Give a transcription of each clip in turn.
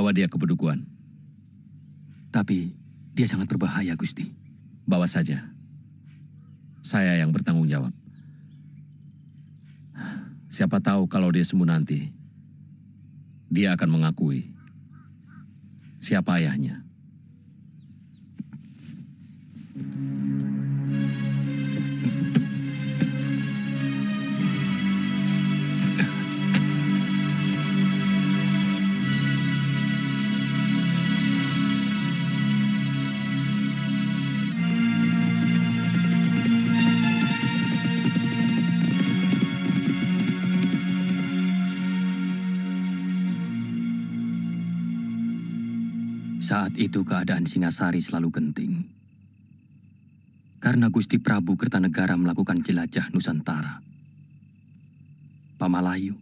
bawa dia ke Bedukuan. Tapi dia sangat berbahaya, Gusti. Bawa saja. Saya yang bertanggung jawab. Siapa tahu kalau dia sembuh nanti, dia akan mengakui siapa ayahnya. Saat itu keadaan Singasari selalu genting. Karena Gusti Prabu Kertanegara melakukan jelajah Nusantara, Pamalayu,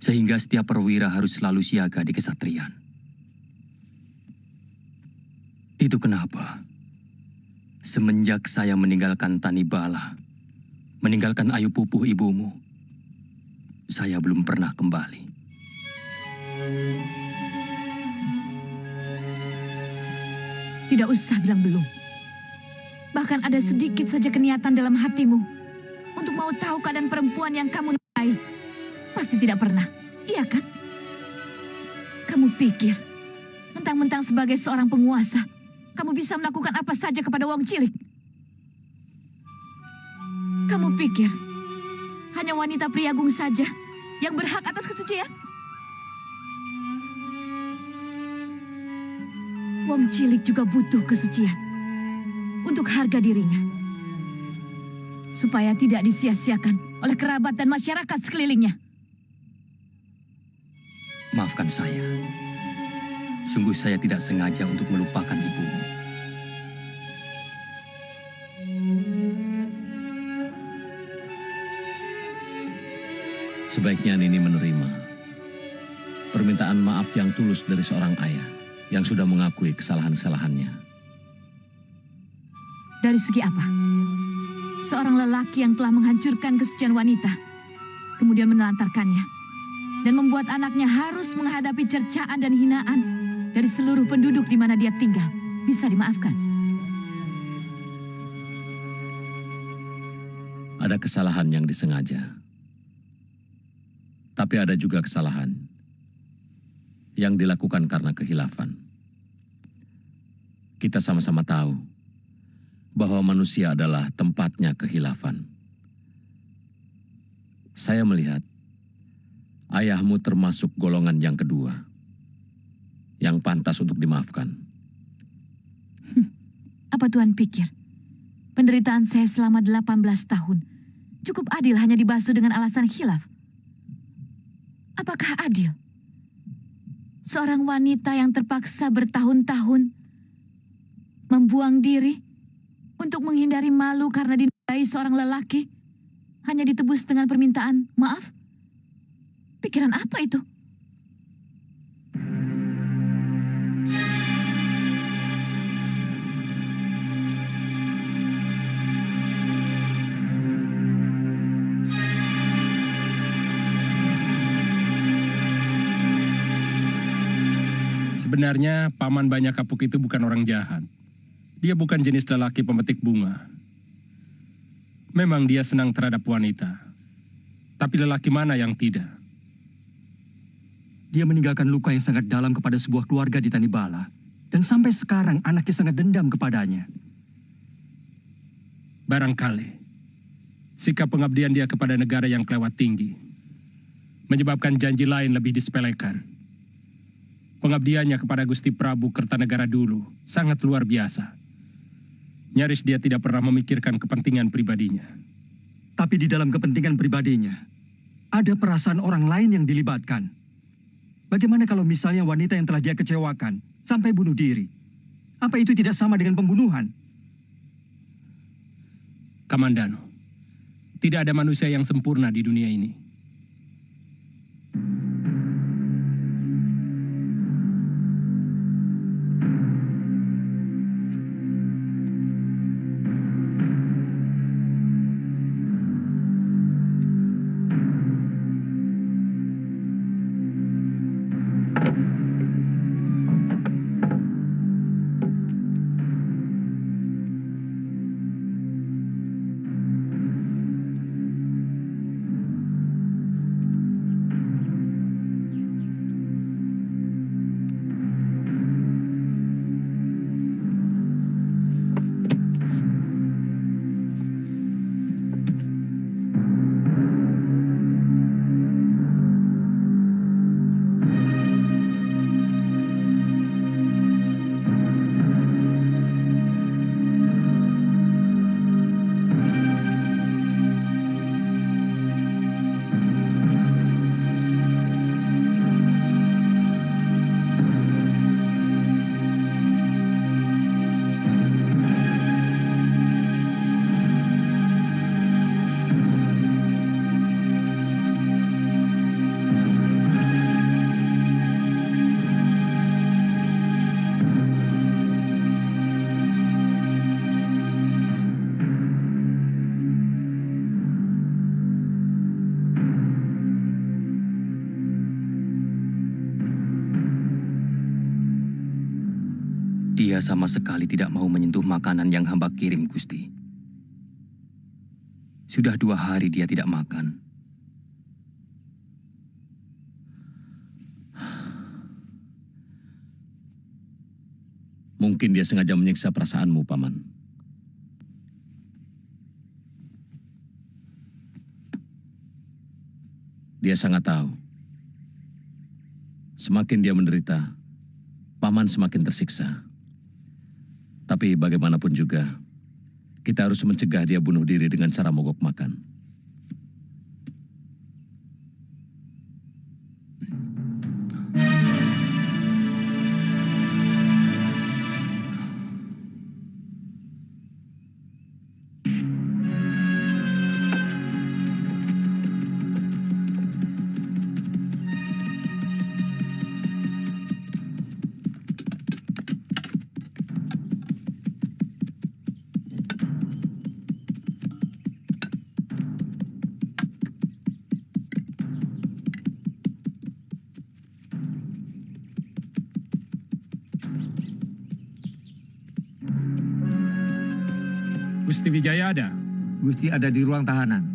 sehingga setiap perwira harus selalu siaga di kesatrian. Itu kenapa semenjak saya meninggalkan Tanibala, meninggalkan Ayu Pupuh ibumu, saya belum pernah kembali. Tidak usah bilang belum. Bahkan ada sedikit saja keniatan dalam hatimu untuk mau tahu keadaan perempuan yang kamu nikahi. Pasti tidak pernah, iya kan? Kamu pikir, mentang-mentang sebagai seorang penguasa, kamu bisa melakukan apa saja kepada wong cilik? Kamu pikir, hanya wanita priagung saja yang berhak atas kesucian? Wong cilik juga butuh kesucian untuk harga dirinya, supaya tidak disia-siakan oleh kerabat dan masyarakat sekelilingnya. Maafkan saya. Sungguh saya tidak sengaja untuk melupakan ibumu. Sebaiknya Nini menerima permintaan maaf yang tulus dari seorang ayah yang sudah mengakui kesalahan-kesalahannya. Dari segi apa? Seorang lelaki yang telah menghancurkan kesucian wanita, kemudian menelantarkannya, dan membuat anaknya harus menghadapi cercaan dan hinaan dari seluruh penduduk di mana dia tinggal, bisa dimaafkan. Ada kesalahan yang disengaja. Tapi ada juga kesalahan yang dilakukan karena khilafan. Kita sama-sama tahu bahwa manusia adalah tempatnya khilafan. Saya melihat ayahmu termasuk golongan yang kedua, yang pantas untuk dimaafkan. Apa Tuhan pikir? Penderitaan saya selama 18 tahun cukup adil hanya dibasuh dengan alasan khilaf? Apakah adil? Seorang wanita yang terpaksa bertahun-tahun membuang diri untuk menghindari malu karena dinodai seorang lelaki hanya ditebus dengan permintaan maaf? Pikiran apa itu? Sebenarnya Paman Banyak Kapuk itu bukan orang jahat. Dia bukan jenis lelaki pemetik bunga. Memang dia senang terhadap wanita. Tapi lelaki mana yang tidak? Dia meninggalkan luka yang sangat dalam kepada sebuah keluarga di Tanibala. Dan sampai sekarang anaknya sangat dendam kepadanya. Barangkali sikap pengabdian dia kepada negara yang kelewat tinggi menyebabkan janji lain lebih disepelekan. Pengabdiannya kepada Gusti Prabu Kertanegara dulu sangat luar biasa. Nyaris dia tidak pernah memikirkan kepentingan pribadinya. Tapi di dalam kepentingan pribadinya, ada perasaan orang lain yang dilibatkan. Bagaimana kalau misalnya wanita yang telah dia kecewakan sampai bunuh diri? Apa itu tidak sama dengan pembunuhan? Kamandano, tidak ada manusia yang sempurna di dunia ini. Dia sama sekali tidak mau menyentuh makanan yang hamba kirim, Gusti. Sudah 2 hari dia tidak makan. Mungkin dia sengaja menyiksa perasaanmu, Paman. Dia sangat tahu. Semakin dia menderita, Paman semakin tersiksa. Tapi bagaimanapun juga, kita harus mencegah dia bunuh diri dengan cara mogok makan. Gusti Wijaya ada? Gusti ada di ruang tahanan.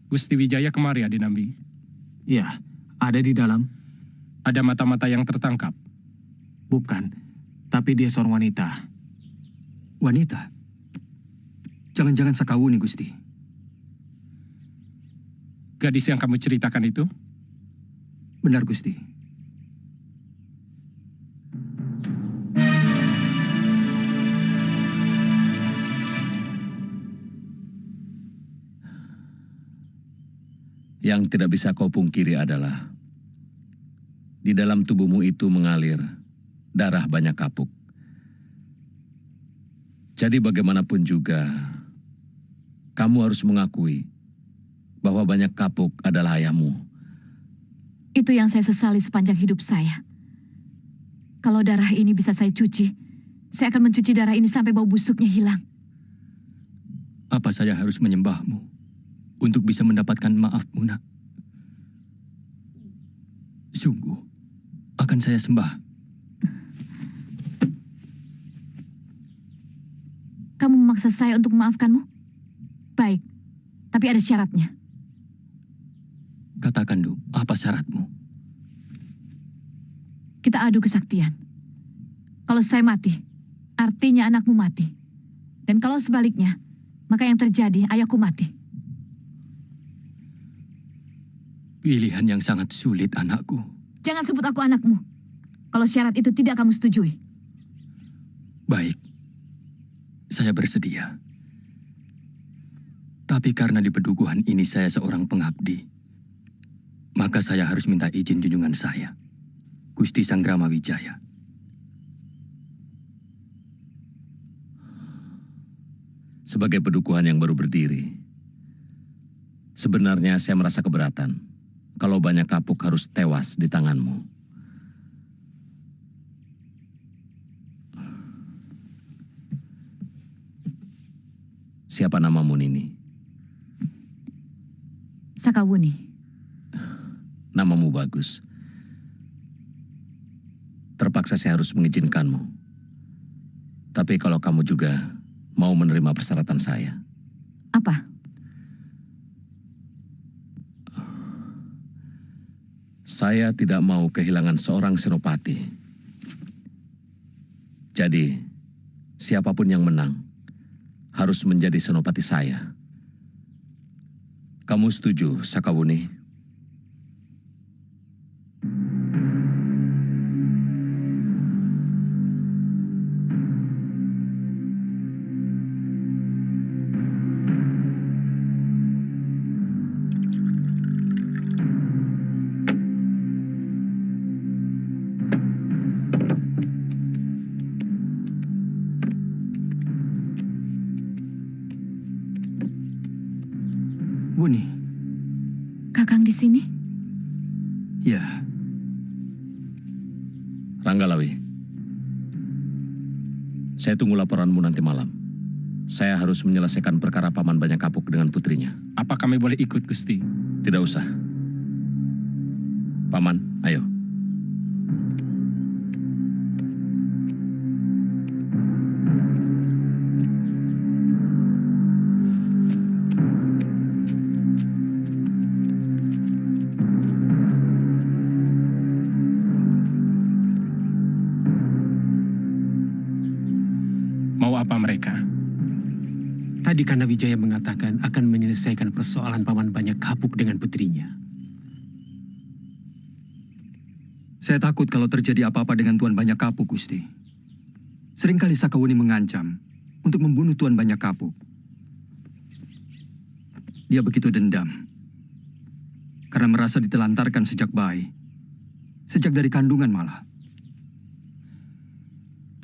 Gusti Wijaya kemari, Adinambi. Ya, ada di dalam. Ada mata-mata yang tertangkap. Bukan, tapi dia seorang wanita. Wanita? Jangan-jangan Sakawuni, Gusti. Gadis yang kamu ceritakan itu? Benar, Gusti. Yang tidak bisa kau pungkiri adalah di dalam tubuhmu itu mengalir darah banyak kapuk. Jadi bagaimanapun juga, kamu harus mengakui bahwa banyak kapuk adalah ayahmu. Itu yang saya sesali sepanjang hidup saya. Kalau darah ini bisa saya cuci, saya akan mencuci darah ini sampai bau busuknya hilang. Apa saya harus menyembahmu untuk bisa mendapatkan maafmu, Nak? Sungguh, akan saya sembah. Kamu memaksa saya untuk memaafkanmu? Baik, tapi ada syaratnya. Katakan, Du, apa syaratmu? Kita adu kesaktian. Kalau saya mati, artinya anakmu mati. Dan kalau sebaliknya, maka yang terjadi ayahku mati. Pilihan yang sangat sulit, anakku. Jangan sebut aku anakmu. Kalau syarat itu tidak kamu setujui. Baik, saya bersedia. Tapi karena di pedukuhan ini saya seorang pengabdi, maka saya harus minta izin junjungan saya, Gusti Sanggrama Wijaya. Sebagai pedukuhan yang baru berdiri, sebenarnya saya merasa keberatan kalau banyak kapuk harus tewas di tanganmu. Siapa namamu, Nini? Sakawuni. Namamu bagus. Terpaksa saya harus mengizinkanmu. Tapi kalau kamu juga mau menerima persyaratan saya. Apa? Saya tidak mau kehilangan seorang senopati. Jadi, siapapun yang menang harus menjadi senopati saya. Kamu setuju, Sakawuni? Wuni, Kakang di sini? ya, Ranggalawi, saya tunggu laporanmu nanti malam. Saya harus menyelesaikan perkara Paman Banyak Kapuk dengan putrinya. Apa kami boleh ikut, Gusti? Tidak usah. Paman, ayo. Mau apa mereka? Tadi Kanda Wijaya mengatakan akan menyelesaikan persoalan Paman Banyak Kapuk dengan putrinya. saya takut kalau terjadi apa-apa dengan Tuan Banyak Kapuk, Gusti. Seringkali Sakawuni mengancam untuk membunuh Tuan Banyak Kapuk. Dia begitu dendam karena merasa ditelantarkan sejak bayi. Sejak dari kandungan malah.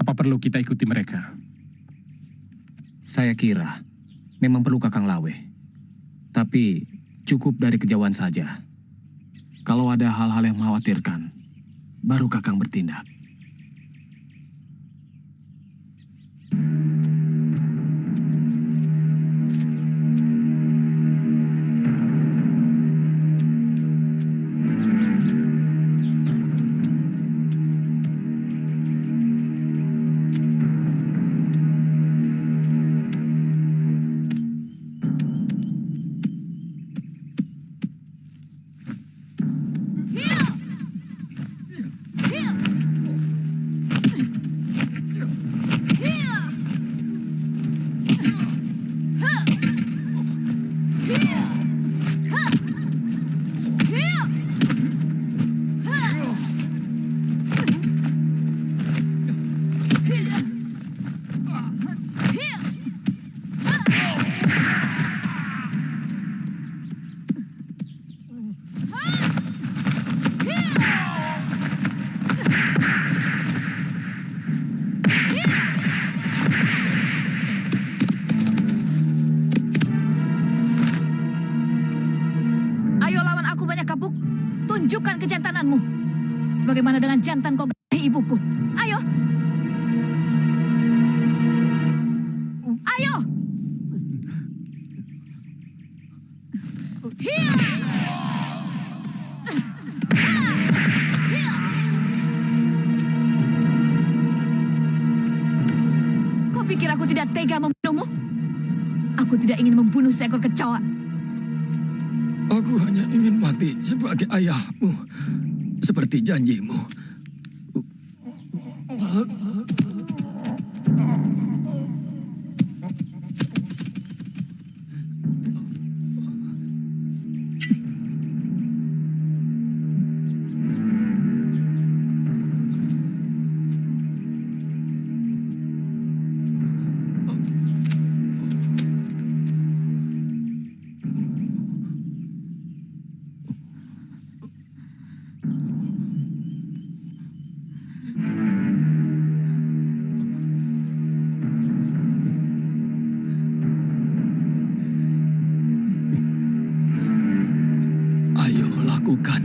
Apa perlu kita ikuti mereka? Saya kira memang perlu Kakang Lawe. Tapi cukup dari kejauhan saja. Kalau ada hal-hal yang mengkhawatirkan, baru Kakang bertindak. Ayo lawan aku Banyak Kapuk. Tunjukkan kejantananmu. Sebagaimana dengan jantan kau gadahi ibuku. Ayo. Ayo. Hiya. Kau pikir aku tidak tega membunuhmu? Aku tidak ingin membunuh seekor kecoa. Aku hanya ingin mati sebagai ayahmu, seperti janjimu. Ayo lakukan.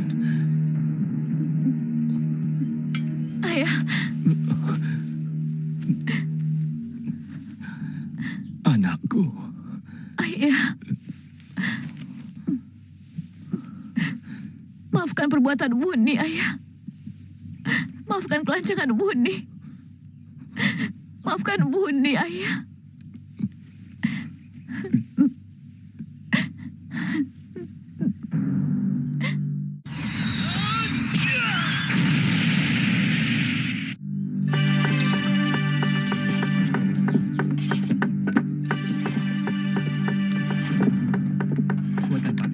Ayah, Anakku, ayah. Maafkan perbuatan Buni, ayah. Maafkan kelancangan Buni. Maafkan Buni, ayah. Buatan Pak.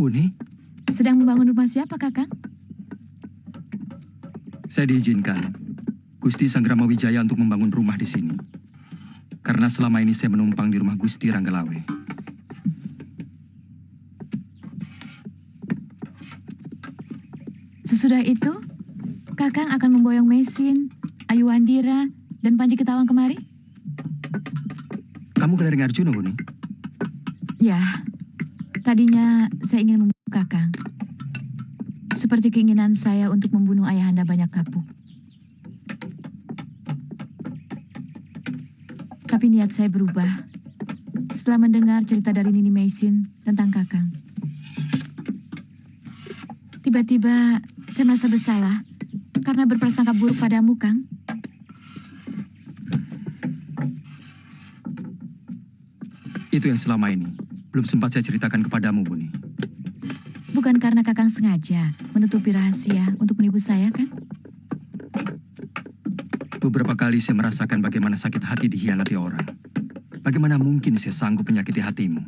Buni, Sedang membangun rumah siapa, Kakang? saya diizinkan Gusti Sanggrama Wijaya untuk membangun rumah di sini. Karena selama ini saya menumpang di rumah Gusti Ranggalawe. Sesudah itu, Kakang akan memboyong Mesin, Ayu Wandira, dan Panji Ketawang kemari? Kamu dari Arjuna, Buni? Ya, tadinya saya ingin membunuh Kakang. Seperti keinginan saya untuk membunuh ayahanda Banyak Kapuk. Tapi niat saya berubah setelah mendengar cerita dari Nini Mesin tentang Kakang. Tiba-tiba saya merasa bersalah karena berprasangka buruk padamu, Kang. Itu yang selama ini belum sempat saya ceritakan kepadamu, Buni. Bukan karena Kakang sengaja menutupi rahasia untuk menipu saya, kan? Beberapa kali saya merasakan bagaimana sakit hati dikhianati orang. Bagaimana mungkin saya sanggup menyakiti hatimu?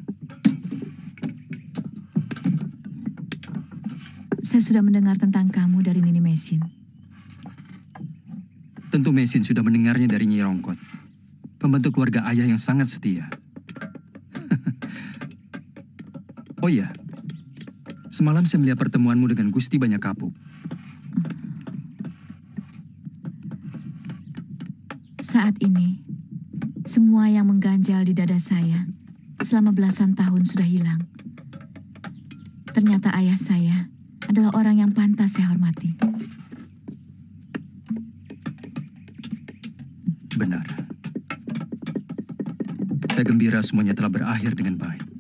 Saya sudah mendengar tentang kamu dari Nini Mesin. Tentu Mesin sudah mendengarnya dari Nyi Rongkot, pembantu keluarga ayah yang sangat setia. Oh iya, semalam saya melihat pertemuanmu dengan Gusti Banyak Kapuk. Saat ini, semua yang mengganjal di dada saya selama belasan tahun sudah hilang. Ternyata ayah saya adalah orang yang pantas saya hormati. Benar. Saya gembira semuanya telah berakhir dengan baik.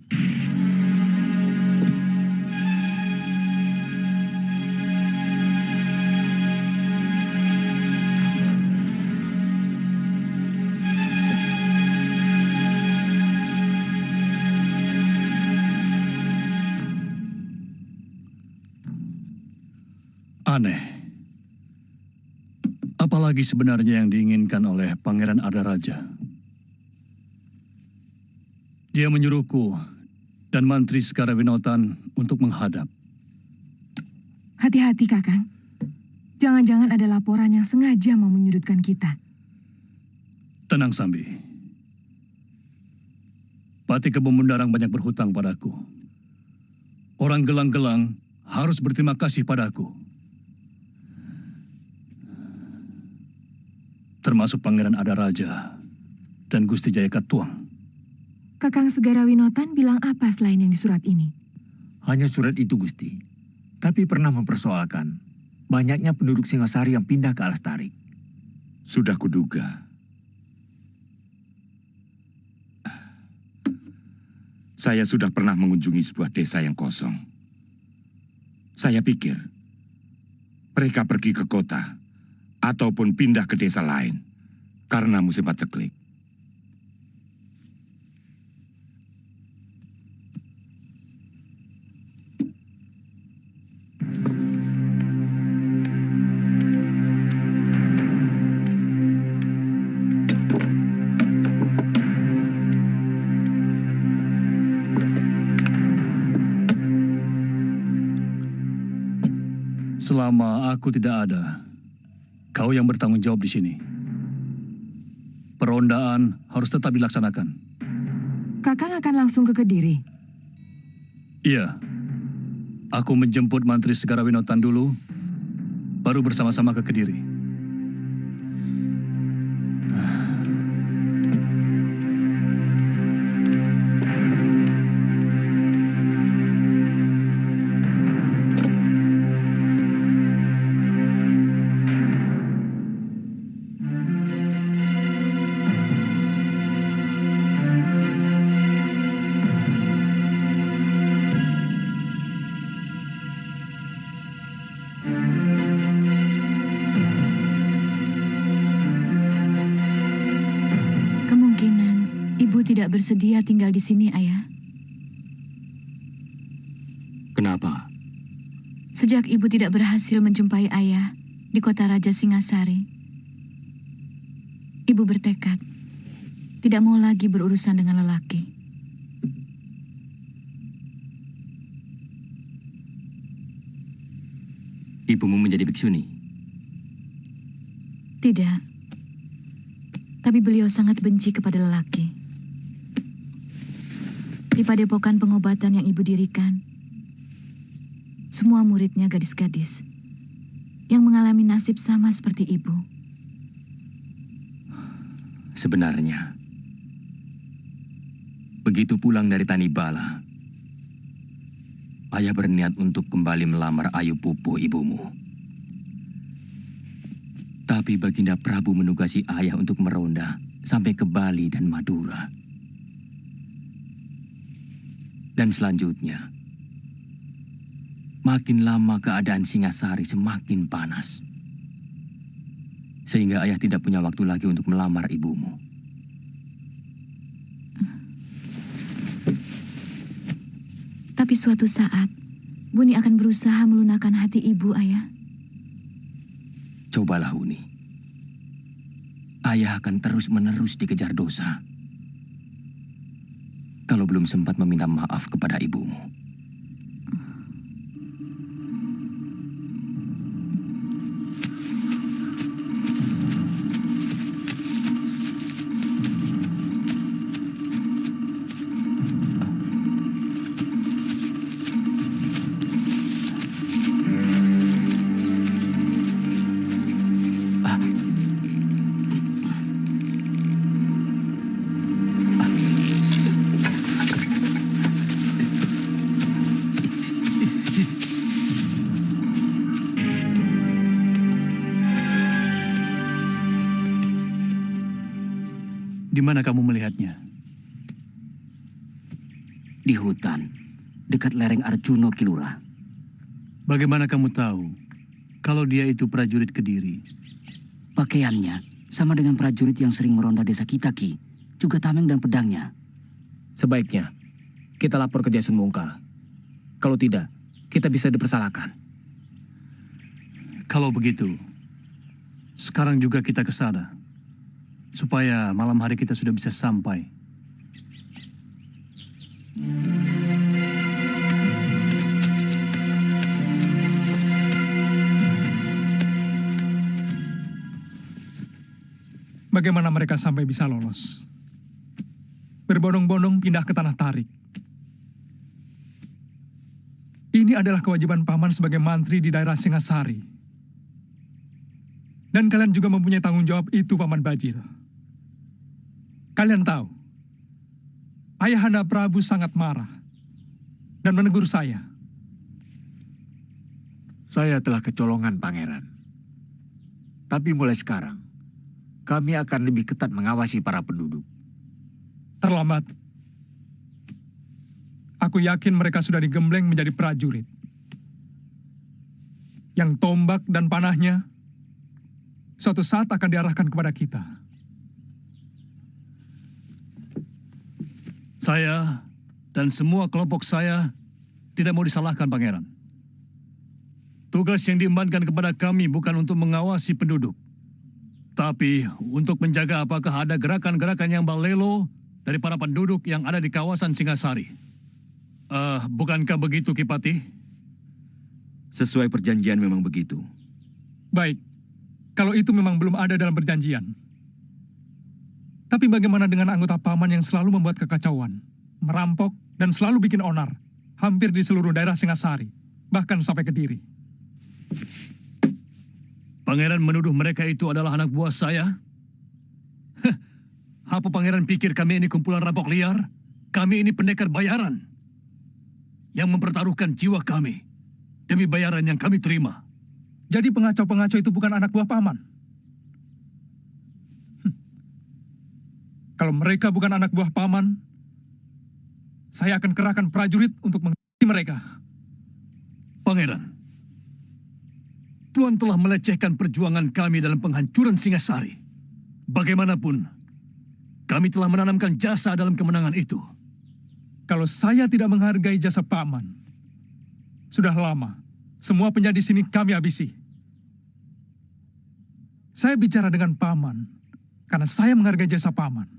Aneh. Apalagi sebenarnya yang diinginkan oleh Pangeran Adaraja? Dia menyuruhku dan Mantri Segarawinotan untuk menghadap. Hati-hati, Kakang. Jangan-jangan ada laporan yang sengaja mau menyudutkan kita. Tenang, Sambi. Pati Kebun Banyak berhutang padaku. Orang gelang-gelang harus berterima kasih padaku. Termasuk Pangeran Adaraja dan Gusti Jaya Katuang. Kakang Segarawinotan bilang apa selain yang di surat ini? Hanya surat itu, Gusti. Tapi pernah mempersoalkan banyaknya penduduk Singasari yang pindah ke Alastari. Sudah kuduga. Saya sudah pernah mengunjungi sebuah desa yang kosong. Saya pikir mereka pergi ke kota ataupun pindah ke desa lain karena musim paceklik. Selama aku tidak ada, kau yang bertanggung jawab di sini. Perondaan harus tetap dilaksanakan. Kakang akan langsung ke Kediri. Iya. Aku menjemput Mantri Segarawinotan dulu, baru bersama-sama ke Kediri. Tidak bersedia tinggal di sini, Ayah. Kenapa? Sejak ibu tidak berhasil menjumpai ayah di kota Raja Singasari, ibu bertekad tidak mau lagi berurusan dengan lelaki. Ibumu menjadi biksuni? Tidak. Tapi beliau sangat benci kepada lelaki. Di padepokan pengobatan yang ibu dirikan, semua muridnya gadis-gadis yang mengalami nasib sama seperti ibu. Sebenarnya, begitu pulang dari Tanibala, ayah berniat untuk kembali melamar Ayu Pupuh ibumu. Tapi Baginda Prabu menugasi ayah untuk meronda sampai ke Bali dan Madura. Dan selanjutnya, makin lama keadaan Singasari semakin panas. Sehingga ayah tidak punya waktu lagi untuk melamar ibumu. Tapi suatu saat, Buni akan berusaha melunakkan hati ibu, ayah. Cobalah, Uni. Ayah akan terus-menerus dikejar dosa. Kalau belum sempat meminta maaf kepada ibumu. Di mana kamu melihatnya? Di hutan, dekat lereng Arjuna Kilura. Bagaimana kamu tahu kalau dia itu prajurit Kediri? Pakaiannya sama dengan prajurit yang sering meronda desa kita, Ki. Juga tameng dan pedangnya. Sebaiknya kita lapor ke Jason Mungkal. Kalau tidak, kita bisa dipersalahkan. Kalau begitu, sekarang juga kita ke sana. Supaya malam hari kita sudah bisa sampai. Bagaimana mereka sampai bisa lolos? Berbondong-bondong pindah ke Tanah Tarik. Ini adalah kewajiban paman sebagai mantri di daerah Singasari. Dan kalian juga mempunyai tanggung jawab itu, Paman Bajil. Kalian tahu, Ayahanda Prabu sangat marah dan menegur saya. Saya telah kecolongan, Pangeran. Tapi mulai sekarang, kami akan lebih ketat mengawasi para penduduk. Terlambat. Aku yakin mereka sudah digembleng menjadi prajurit. Yang tombak dan panahnya suatu saat akan diarahkan kepada kita. Saya dan semua kelompok saya tidak mau disalahkan, Pangeran. Tugas yang diembankan kepada kami bukan untuk mengawasi penduduk, tapi untuk menjaga apakah ada gerakan-gerakan yang balelo dari para penduduk yang ada di kawasan Singasari. Bukankah begitu, Ki Patih? Sesuai perjanjian memang begitu. Baik, kalau itu memang belum ada dalam perjanjian. Tapi bagaimana dengan anggota paman yang selalu membuat kekacauan, merampok, dan selalu bikin onar, hampir di seluruh daerah Singasari, bahkan sampai Kediri? Pangeran menuduh mereka itu adalah anak buah saya? Apa Pangeran pikir kami ini kumpulan rampok liar? Kami ini pendekar bayaran yang mempertaruhkan jiwa kami demi bayaran yang kami terima. Jadi pengacau-pengacau itu bukan anak buah paman? Kalau mereka bukan anak buah paman, saya akan kerahkan prajurit untuk menghadapi mereka. Pangeran, Tuan telah melecehkan perjuangan kami dalam penghancuran Singasari. Bagaimanapun, kami telah menanamkan jasa dalam kemenangan itu. Kalau saya tidak menghargai jasa paman, sudah lama, semua penjadi di sini kami habisi. Saya bicara dengan paman, karena saya menghargai jasa paman.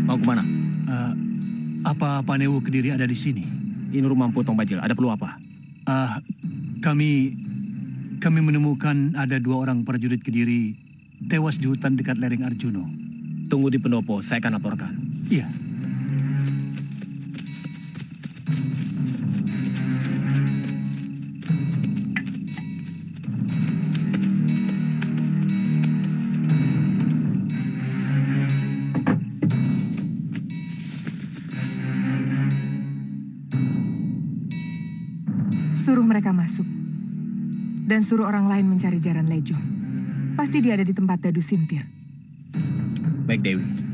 Mau kemana? Apa Panewu Kediri ada di sini? Ini rumah Empu Tong Bajil. Ada perlu apa? Kami menemukan ada 2 orang prajurit Kediri tewas di hutan dekat lereng Arjuno. Tunggu di pendopo, saya akan laporkan. Iya. Suruh mereka masuk. Dan suruh orang lain mencari Jaran Lejo. Pasti dia ada di tempat Dadu Sintir. Baik, Dewi.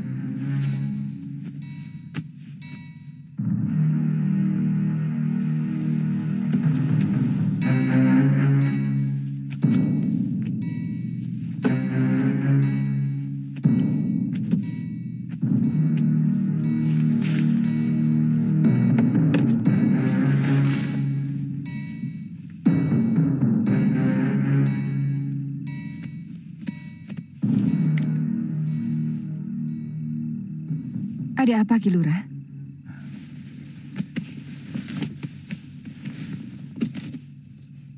Ada apa, Ki Lurah?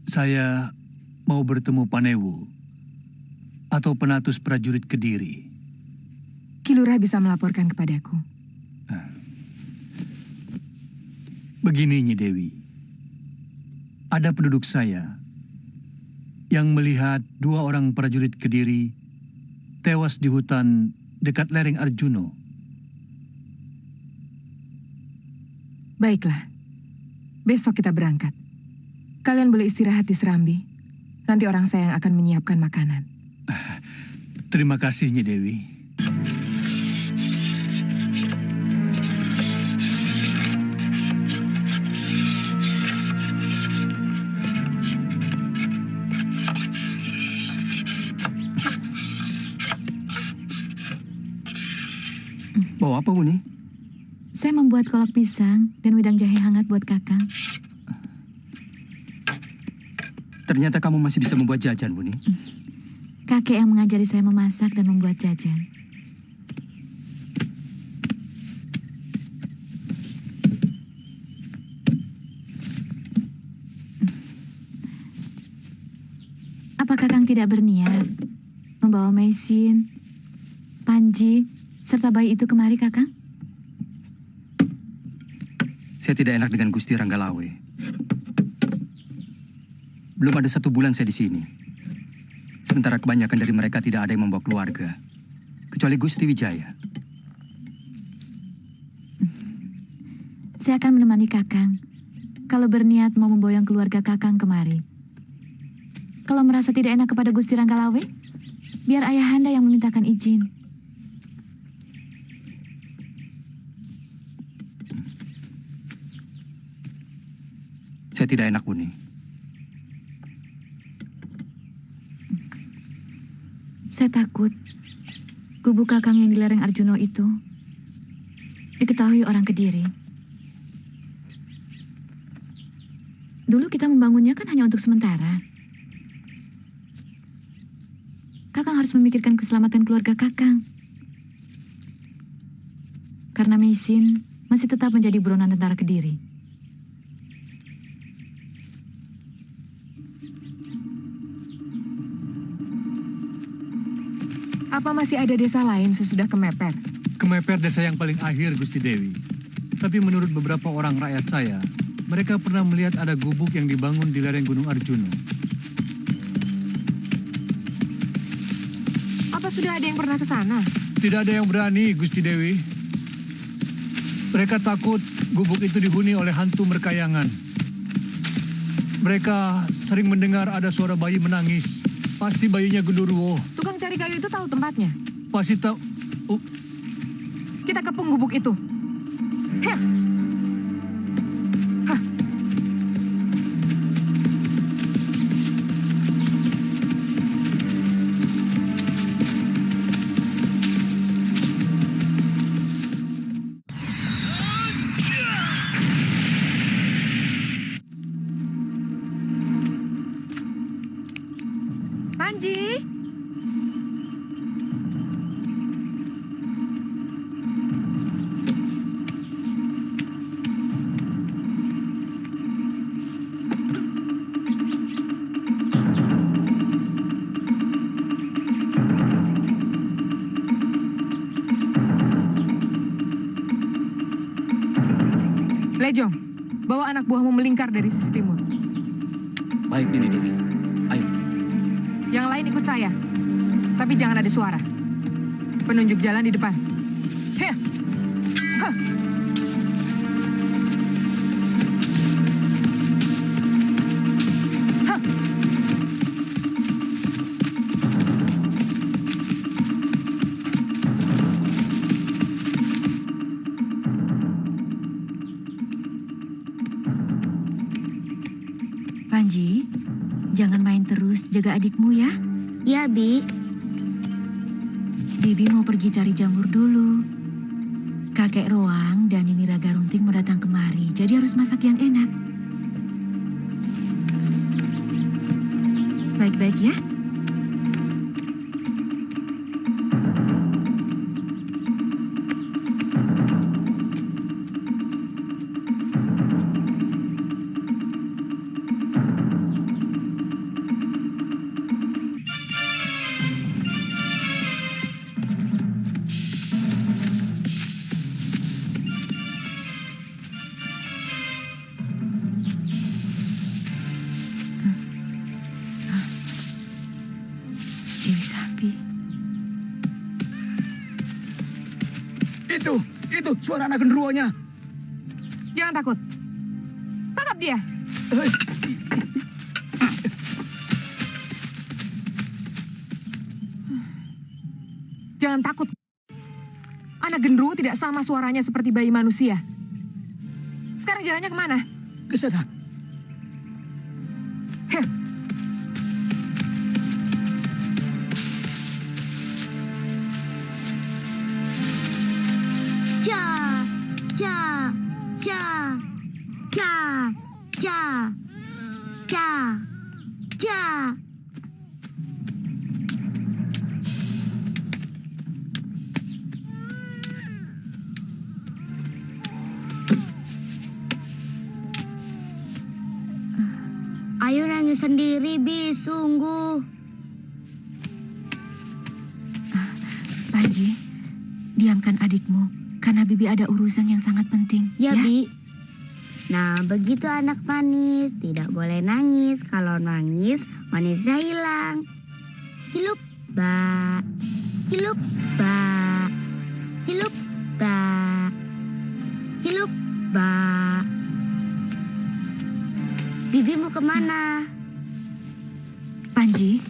Saya mau bertemu Panewu atau Penatus Prajurit Kediri. Ki Lurah bisa melaporkan kepadaku. Begini, Nyi Dewi. Ada penduduk saya yang melihat 2 orang prajurit Kediri tewas di hutan dekat lereng Arjuno. Baiklah. Besok kita berangkat. Kalian boleh istirahat di Serambi. Nanti orang saya yang akan menyiapkan makanan. Terima kasih, Nyi Dewi. Bawa apa, Wuni? Saya membuat kolak pisang dan wedang jahe hangat buat Kakang. Ternyata kamu masih bisa membuat jajan, Wuni. Kakek yang mengajari saya memasak dan membuat jajan. Apa Kakang tidak berniat membawa Maisin, Panji, serta bayi itu kemari, Kakang? Saya tidak enak dengan Gusti Ranggalawe. Belum ada 1 bulan saya di sini. Sementara kebanyakan dari mereka tidak ada yang membawa keluarga. Kecuali Gusti Wijaya. Saya akan menemani Kakang. Kalau berniat mau memboyong keluarga Kakang kemari. Kalau merasa tidak enak kepada Gusti Ranggalawe, biar ayahanda yang memintakan izin. Saya tidak enak, Wuni. Saya takut gubuk Kakang yang di lereng Arjuno itu diketahui orang Kediri. Dulu kita membangunnya kan hanya untuk sementara. Kakang harus memikirkan keselamatan keluarga Kakang. Karena Maisin masih tetap menjadi buronan tentara Kediri. Apa masih ada desa lain sesudah Kemeper? Kemeper desa yang paling akhir, Gusti Dewi. Tapi menurut beberapa orang rakyat saya, mereka pernah melihat ada gubuk yang dibangun di lereng Gunung Arjuno. Apa sudah ada yang pernah ke sana? Tidak ada yang berani, Gusti Dewi. Mereka takut gubuk itu dihuni oleh hantu merkayangan. Mereka sering mendengar ada suara bayi menangis. Pasti bayinya Gundurwo. Tukang cari kayu itu tahu tempatnya? Pasti tahu. Kita kepung gubuk itu. Heh. Hah. Panji? Lejong, bawa anak buahmu melingkar dari sisi timur. Baik, Nini Dewi. Ayo. Yang lain ikut saya. Tapi jangan ada suara. Penunjuk jalan di depan. Heh. Hah. Hah. Panji, jangan main terus, jaga adikmu ya. Ya, Bi. Bibi mau pergi cari jamur dulu. Kakek Roang dan Nini Raga Runting mau datang kemari, jadi harus masak yang enak. Baik-baik ya. Dewi Sambi. Itu suara anak genderuwonya. Jangan takut. Tangkap dia. Jangan takut. Anak genderuwo tidak sama suaranya seperti bayi manusia. Sekarang jalannya kemana? Ke sana. Ayo nangis sendiri, Bi, sungguh. Panji, diamkan adikmu, karena Bibi ada urusan yang sangat penting. Ya, Bi. Nah, begitu anak manis, tidak boleh nangis. Kalau nangis, manisnya hilang. Cilup, ba. Cilup, ba. Cilup, ba. Cilup, ba. Bibi mau kemana? Panji,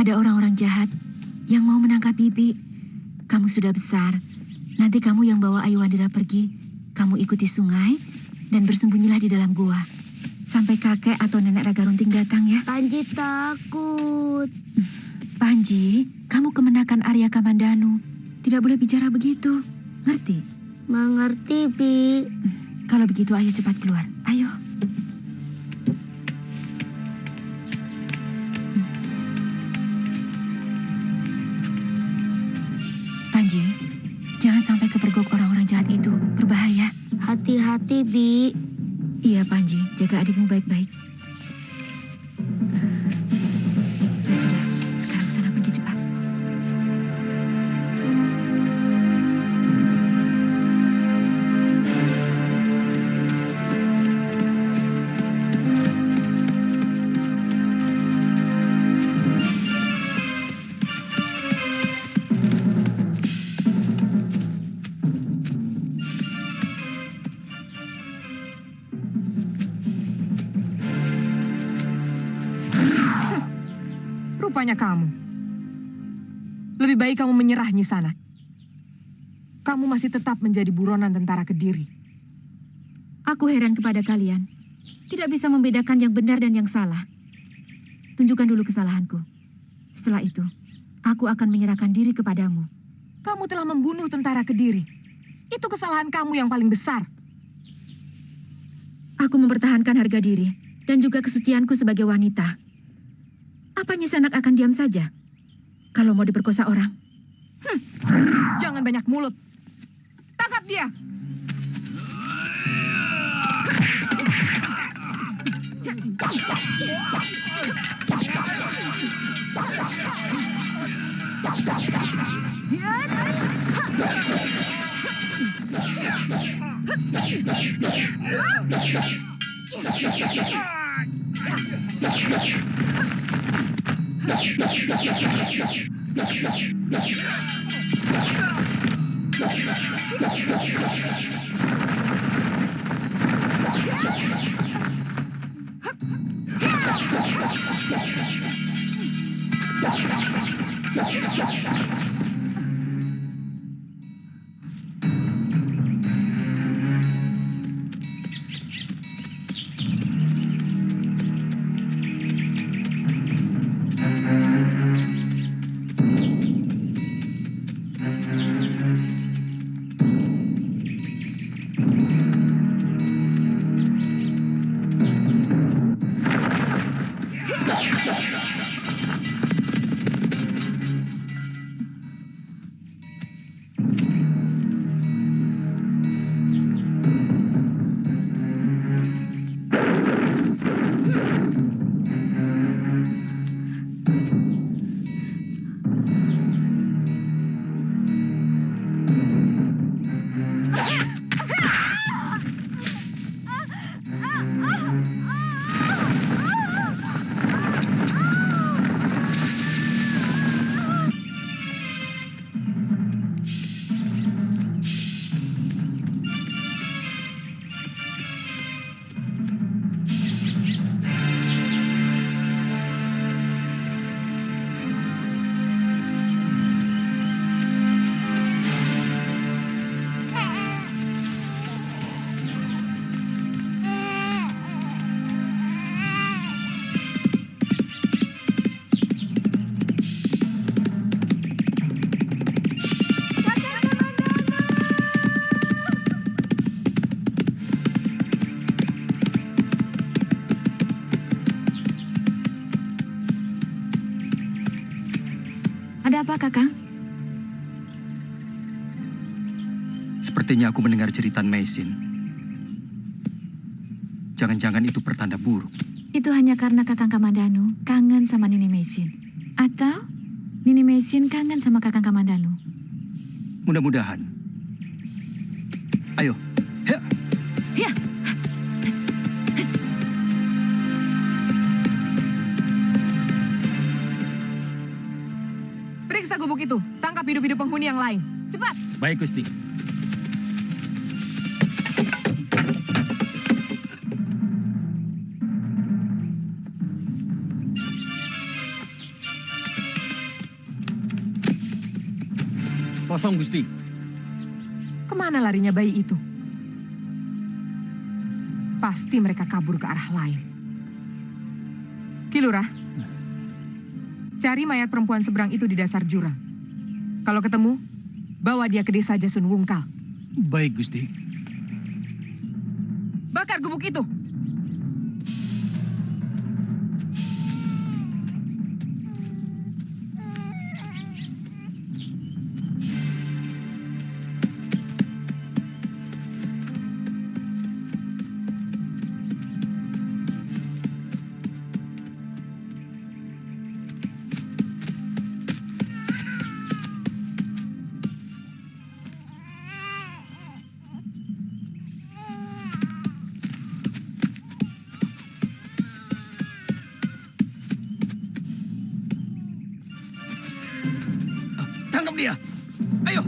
ada orang-orang jahat yang mau menangkap Bibi. Kamu sudah besar, nanti kamu yang bawa Ayu Wandira pergi. Kamu ikuti sungai dan bersembunyilah di dalam gua. Sampai kakek atau nenek Raga Runting datang ya. Panji takut. Panji, kamu kemenakan Arya Kamandanu. Tidak boleh bicara begitu, ngerti? Mengerti, Bi. Kalau begitu ayo cepat keluar, ayo. Panji, jangan sampai kepergok orang-orang jahat itu, berbahaya. Hati-hati, Bi. Iya, Panji, jaga adikmu baik-baik. Ya sudah, sekarang sana pergi cepat. Rupanya kamu. Lebih baik kamu menyerah, Nyisanak. Kamu masih tetap menjadi buronan tentara Kediri. Aku heran kepada kalian. Tidak bisa membedakan yang benar dan yang salah. Tunjukkan dulu kesalahanku. Setelah itu, aku akan menyerahkan diri kepadamu. Kamu telah membunuh tentara Kediri. Itu kesalahan kamu yang paling besar. Aku mempertahankan harga diri dan juga kesucianku sebagai wanita. Apa Nyisanak akan diam saja kalau mau diperkosa orang? Jangan banyak mulut. Tangkap dia. Ada apa, Kakang? Sepertinya aku mendengar jeritan Meisin. Jangan-jangan itu pertanda buruk. Itu hanya karena Kakang Kamandanu kangen sama Nini Meisin. Atau Nini Meisin kangen sama Kakang Kamandanu. Mudah-mudahan. Ayo. Ya. Periksa gubuk itu. Tangkap hidup-hidup penghuni yang lain. Cepat. Baik, Gusti. Kosong, Gusti. Kemana larinya bayi itu? Pasti mereka kabur ke arah lain. Ki Lurah, cari mayat perempuan seberang itu di dasar jurang. Kalau ketemu, bawa dia ke desa Jasun Wungkal. Baik, Gusti. Bakar gubuk itu. Tangkap dia. Ayo.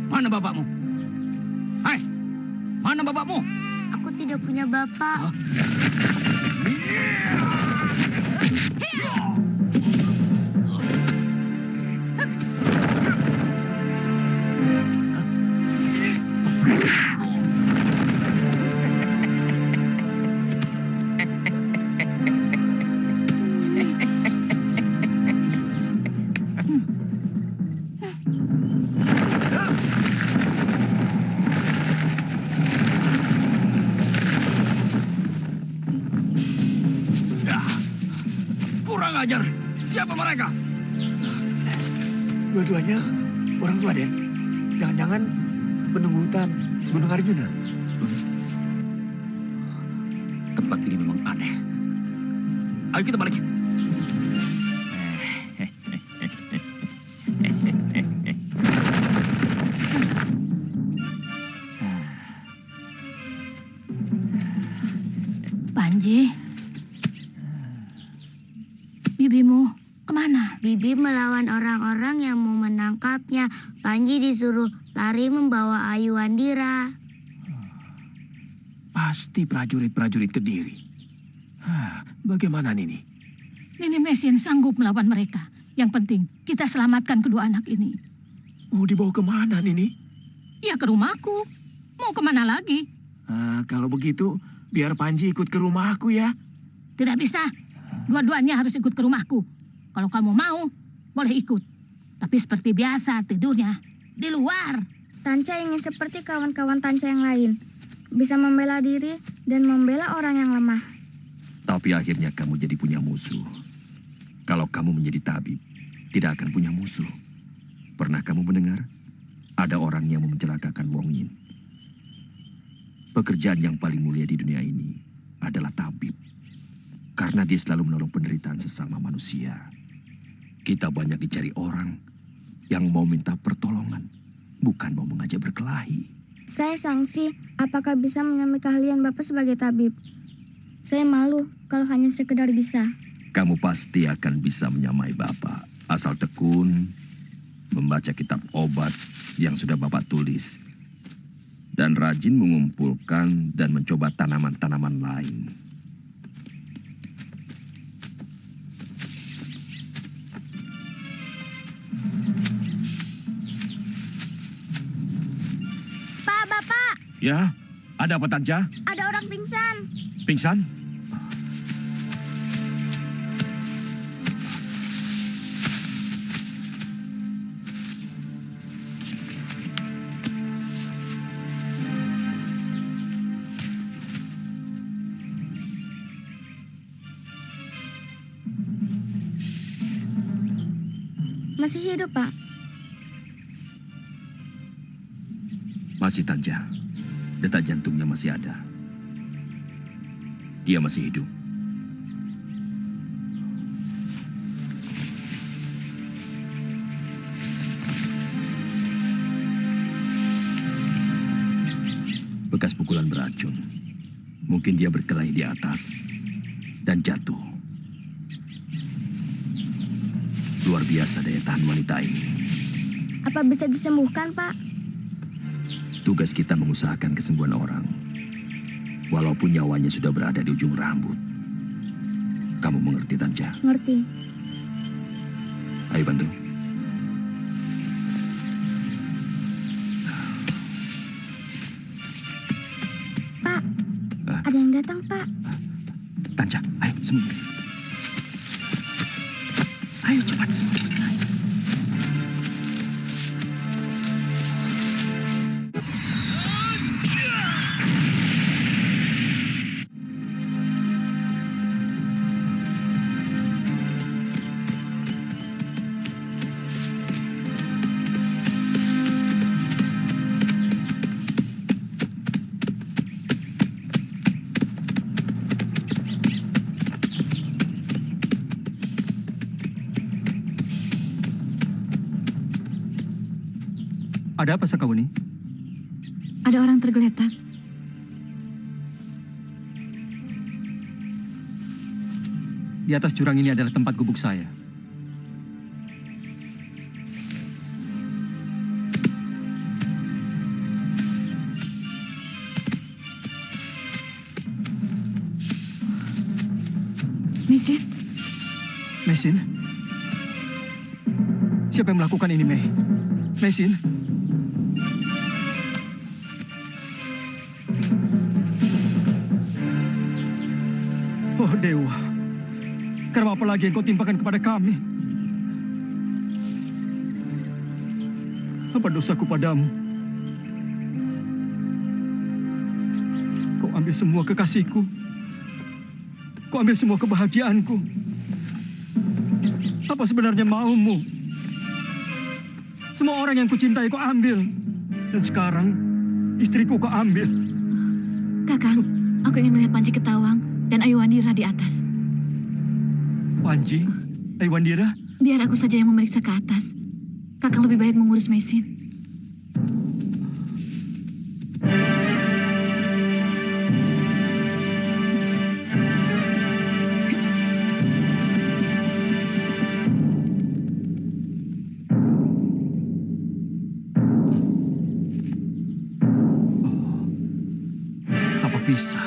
Mana bapakmu? Hai, mana bapakmu? Aku tidak punya bapak. Kurang ajar. Siapa mereka? Dua-duanya orang tua, Den. Jangan-jangan penunggu hutan Gunung Arjuna. Tempat ini memang aneh. Ayo kita balik. Panji, bibimu kemana? Bibi melawan orang-orang yang mau menangkapnya. Panji disuruh lari membawa Ayu Wandira. Pasti prajurit-prajurit Kediri. Bagaimana Nini? Nini Mesin sanggup melawan mereka. Yang penting kita selamatkan kedua anak ini. Mau dibawa kemana Nini? Ya ke rumahku. Mau kemana lagi? Kalau begitu, biar Panji ikut ke rumahku ya. Tidak bisa. Dua-duanya harus ikut ke rumahku. Kalau kamu mau, boleh ikut. Tapi seperti biasa tidurnya di luar. Tanca ingin seperti kawan-kawan Tanca yang lain. Bisa membela diri dan membela orang yang lemah. Tapi akhirnya kamu jadi punya musuh. Kalau kamu menjadi tabib, tidak akan punya musuh. Pernah kamu mendengar? Ada orang yang mau mencelakakan Wong Yin. Pekerjaan yang paling mulia di dunia ini adalah tabib. Karena dia selalu menolong penderitaan sesama manusia. Kita banyak dicari orang yang mau minta pertolongan, bukan mau mengajak berkelahi. Saya sangsi, apakah bisa menyamai keahlian Bapak sebagai tabib? Saya malu kalau hanya sekedar bisa. Kamu pasti akan bisa menyamai Bapak, asal tekun, membaca kitab obat yang sudah Bapak tulis, dan rajin mengumpulkan dan mencoba tanaman-tanaman lain. Pak, Bapak, Ya, ada apa Tanja? ada orang pingsan. Pingsan? Masih hidup, Pak. Masih Tanja, detak jantungnya masih ada. Dia masih hidup. Bekas pukulan beracun. Mungkin dia berkelahi di atas dan jatuh. Luar biasa daya tahan wanita ini. Apa bisa disembuhkan, Pak? Tugas kita mengusahakan kesembuhan orang. Walaupun nyawanya sudah berada di ujung rambut. Kamu mengerti, Tanja? Ngerti. Ayo bantu. Pak, ada yang datang, Pak. Tanja, ayo sembunyi. Ayo cepat sembunyi. Ada apa, Sakawuni? Ada orang tergeletak. Di atas jurang ini adalah tempat gubuk saya. Mesin, Mesin? Siapa yang melakukan ini, Mei? Mesin? Oh Dewa, karena apa lagi yang kau timpakan kepada kami? Apa dosaku padamu? Kau ambil semua kekasihku. Kau ambil semua kebahagiaanku. Apa sebenarnya maumu? Semua orang yang kucintai kau ambil. Dan sekarang, istriku kau ambil. Kakang, aku ingin melihat Panji Ketawang dan Ayu Wandira di atas. Panji? Ayu Wandira? Biar aku saja yang memeriksa ke atas. Kakang lebih baik mengurus Meisin. Bisa.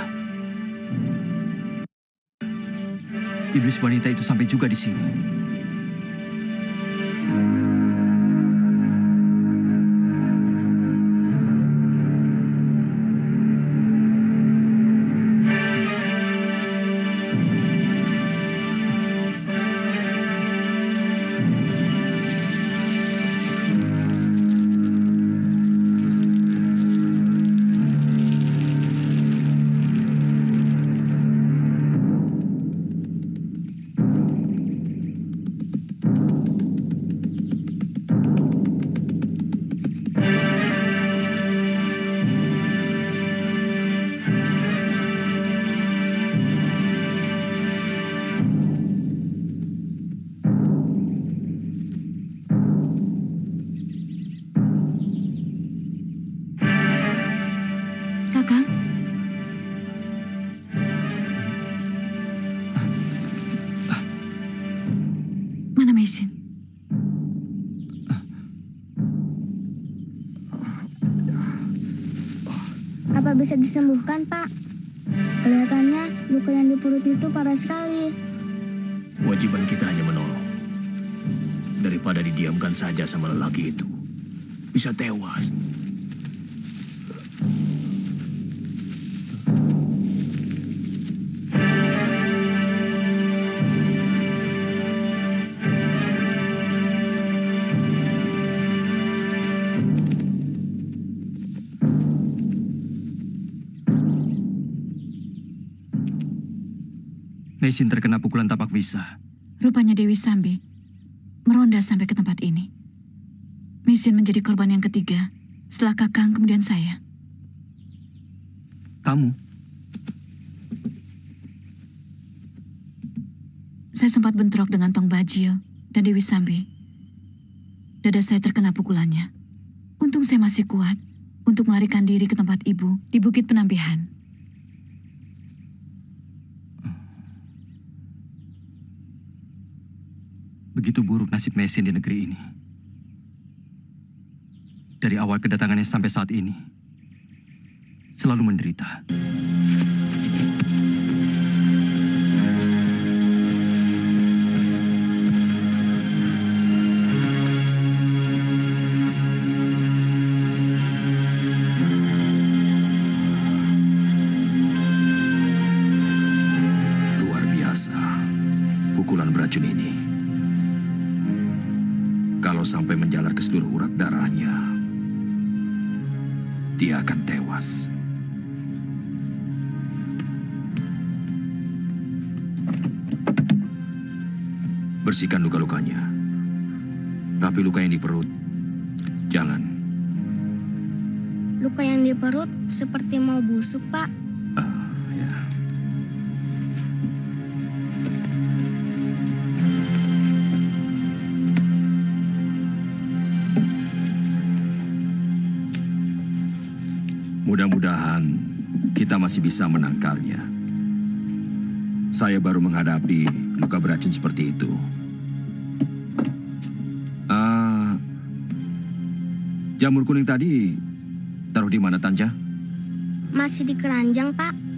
Iblis wanita itu sampai juga di sini. Apa bisa disembuhkan, Pak? Kelihatannya luka yang di perut itu parah sekali. Kewajiban kita hanya menolong. Daripada didiamkan saja sama lelaki itu. Bisa tewas. Meisin terkena pukulan tapak visa. Rupanya Dewi Sambi meronda sampai ke tempat ini. Meisin menjadi korban yang ketiga setelah Kakang kemudian saya. Kamu? Saya sempat bentrok dengan Tong Bajil dan Dewi Sambi. Dada saya terkena pukulannya. Untung saya masih kuat untuk melarikan diri ke tempat ibu di Bukit Penampihan. Begitu buruk nasib Meisin di negeri ini. Dari awal kedatangannya sampai saat ini, selalu menderita. Luar biasa, pukulan beracun ini. Kalau sampai menjalar ke seluruh urat darahnya, dia akan tewas. Bersihkan luka-lukanya. Tapi luka yang di perut, jangan. Luka yang di perut seperti mau busuk, Pak. Ya. Mudah-mudahan kita masih bisa menangkalnya. Saya baru menghadapi luka beracun seperti itu. Jamur kuning tadi taruh di mana, Tanja? Masih di keranjang, Pak.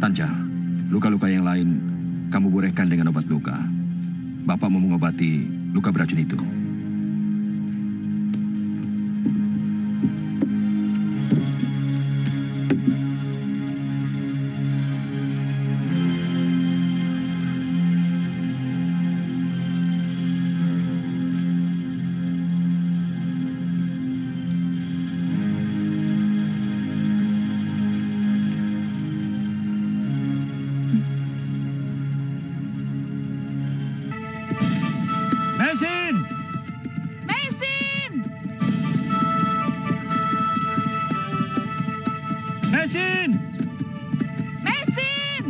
Tanja, luka-luka yang lain kamu bolehkan dengan obat luka. Bapak mau mengobati luka beracun itu. Mesin! Mesin! Mesin! Mesin!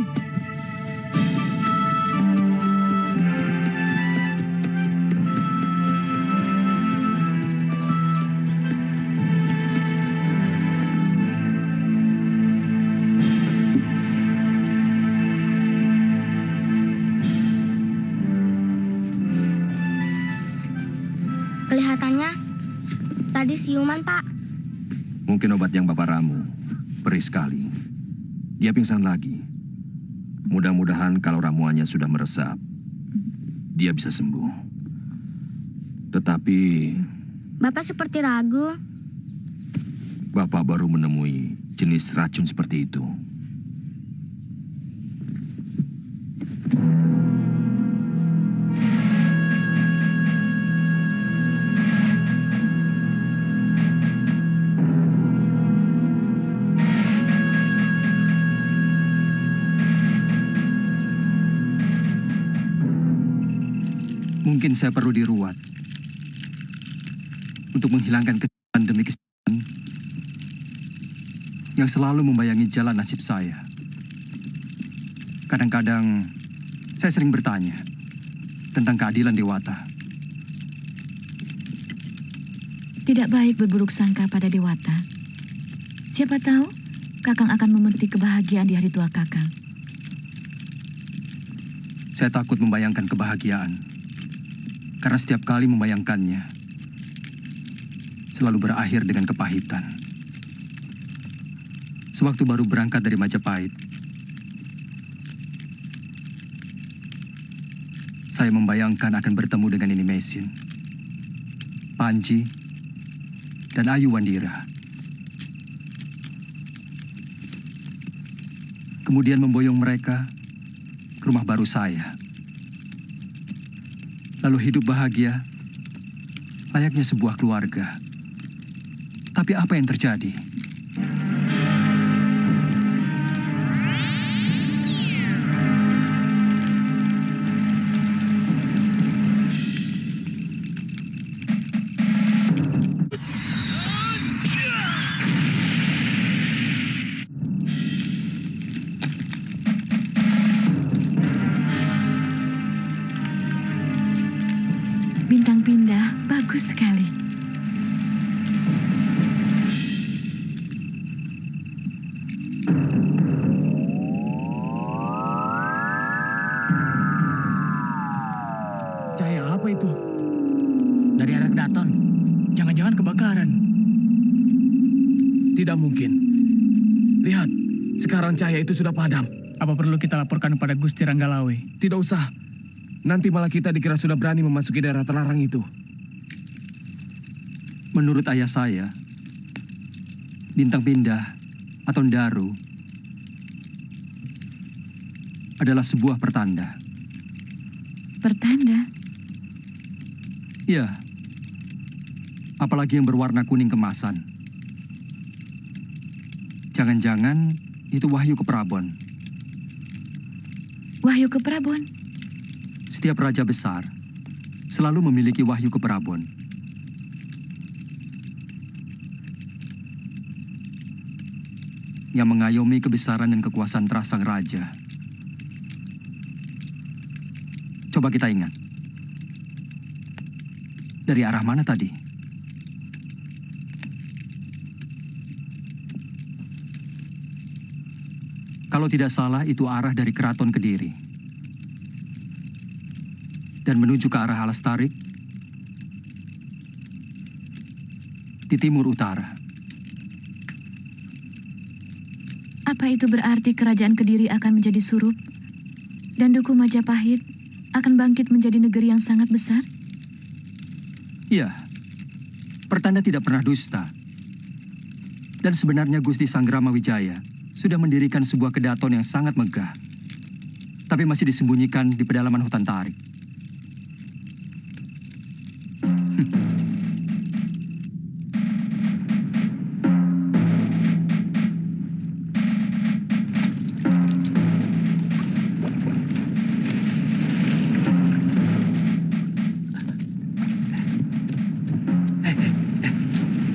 Kelihatannya tadi siuman, Pak. Mungkin obat yang Bapak ramu perih sekali. Dia pingsan lagi. Mudah-mudahan kalau ramuannya sudah meresap, dia bisa sembuh. Tetapi Bapak seperti ragu. Bapak baru menemui jenis racun seperti itu. Mungkin saya perlu diruat untuk menghilangkan kesedihan demi kesedihan yang selalu membayangi jalan nasib saya. Kadang-kadang saya sering bertanya tentang keadilan Dewata. Tidak baik berburuk sangka pada Dewata. Siapa tahu Kakang akan memetik kebahagiaan di hari tua Kakang. Saya takut membayangkan kebahagiaan. Karena setiap kali membayangkannya, selalu berakhir dengan kepahitan. Sewaktu baru berangkat dari Majapahit, saya membayangkan akan bertemu dengan Nini Mesin, Panji, dan Ayu Wandira. Kemudian memboyong mereka ke rumah baru saya. Lalu hidup bahagia, layaknya sebuah keluarga. Tapi apa yang terjadi? Bintang pindah, bagus sekali. Cahaya apa itu? Dari arah Daton. Jangan-jangan kebakaran. Tidak mungkin. Lihat, sekarang cahaya itu sudah padam. Apa perlu kita laporkan pada Gusti Ranggalawe? Tidak usah. Nanti malah kita dikira sudah berani memasuki daerah terlarang itu. Menurut ayah saya, bintang pindah atau Ndaru adalah sebuah pertanda. Pertanda? Iya. Apalagi yang berwarna kuning kemasan. Jangan-jangan itu wahyu ke Prabon. Wahyu ke Prabon? Setiap raja besar selalu memiliki wahyu ke Prabon. Yang mengayomi kebesaran dan kekuasaan terah sang raja. Coba kita ingat. Dari arah mana tadi? Kalau tidak salah itu arah dari Keraton Kediri. Dan menuju ke arah Alas Tarik di timur utara. Apa itu berarti kerajaan Kediri akan menjadi surup? Dan Duku Majapahit akan bangkit menjadi negeri yang sangat besar? Iya, pertanda tidak pernah dusta. Dan sebenarnya Gusti Sanggrama Wijaya sudah mendirikan sebuah kedaton yang sangat megah. Tapi masih disembunyikan di pedalaman hutan tarik.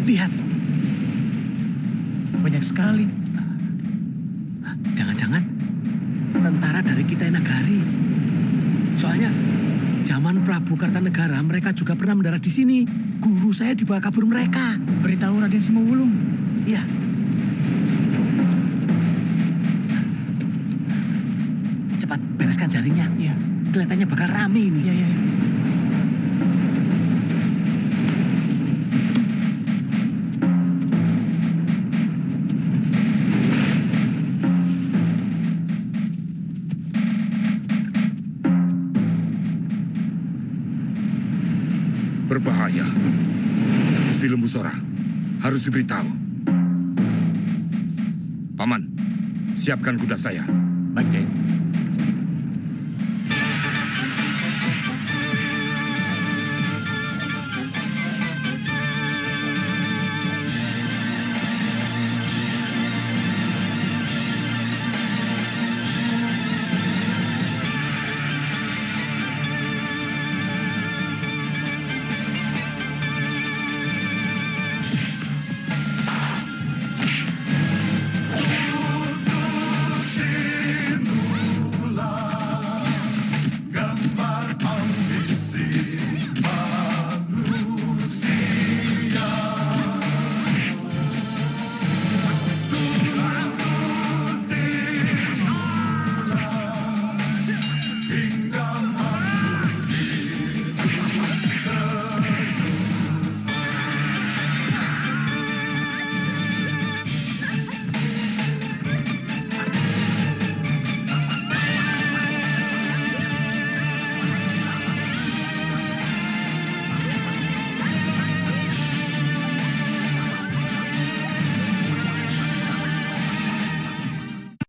Lihat. Banyak sekali. Jangan-jangan tentara dari Kitai Nagari. Soalnya zaman Prabu Kartanegara mereka juga pernah mendarat di sini. Guru saya dibawa kabur mereka. Beritahu Raden Simawulung. Iya. Cepat bereskan jaringnya. Iya. Kelihatannya bakal rame ini. Iya, iya. Berbahaya. Gusti Lembu Sora harus diberitahu. Paman, siapkan kuda saya.